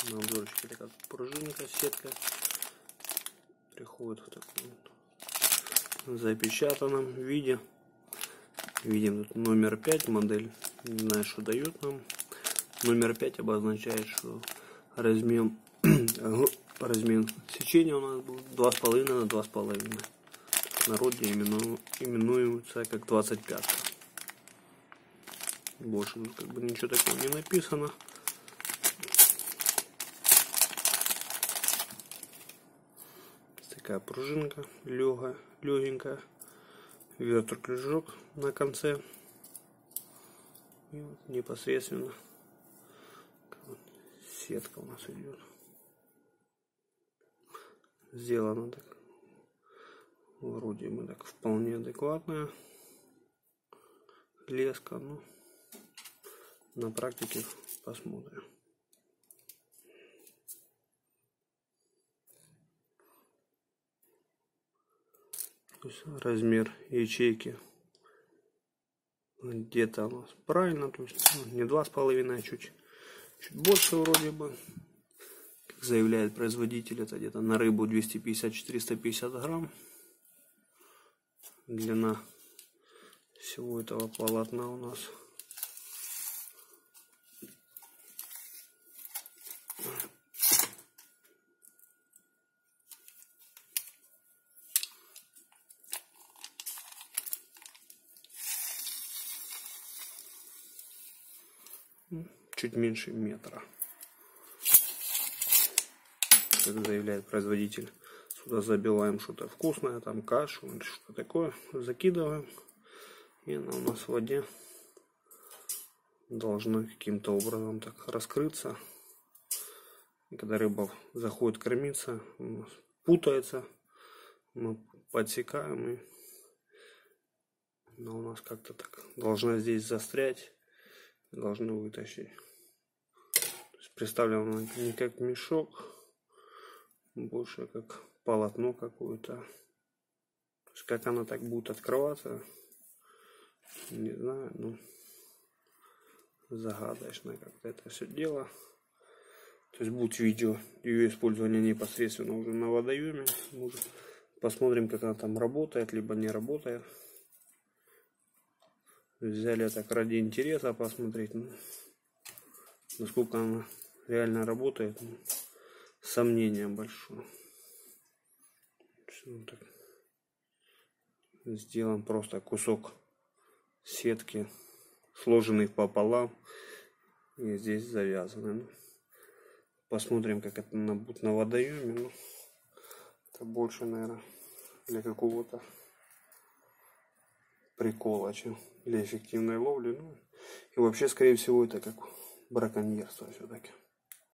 На обзорчике такая пружинка, сетка. Приходит в таком запечатанном виде. Видим тут номер 5 модель. Не знаю, что дает нам. Номер 5 обозначает, что размен сечения у нас будет 2,5 на 2,5. В народе именуется как 25. Больше тут как бы ничего такого не написано. Такая пружинка легенькая. Вертер-крючок на конце. И вот непосредственно сетка у нас идет. Сделано так вроде бы так вполне адекватная леска, но на практике посмотрим. То есть размер ячейки где-то у нас правильно, то есть не 2,5, а чуть больше вроде бы. Как заявляет производитель, это где-то на рыбу 250-450 грамм. Длина всего этого полотна у нас чуть меньше метра. Как заявляет производитель, сюда забиваем что-то вкусное, там кашу или что такое, закидываем, и она у нас в воде должна каким-то образом так раскрыться. И когда рыба заходит кормиться, у нас путается, мы подсекаем, и она у нас как-то так должна здесь застрять, должны вытащить. То есть представлено не как мешок, больше как полотно какое-то. То есть как она так будет открываться, не знаю, ну загадочно как-то это все дело. То есть будет видео ее использования непосредственно уже на водоеме. Может, посмотрим, как она там работает, либо не работает. Взяли так ради интереса посмотреть, ну, насколько она реально работает, ну, сомнение большое. Вот так. Сделан просто кусок сетки, сложенный пополам, и здесь завязаны. Посмотрим, как это будет на водоеме. Ну, это больше, наверное, для какого-то прикола, чем для эффективной ловли. Ну, и вообще, скорее всего, это как браконьерство все-таки.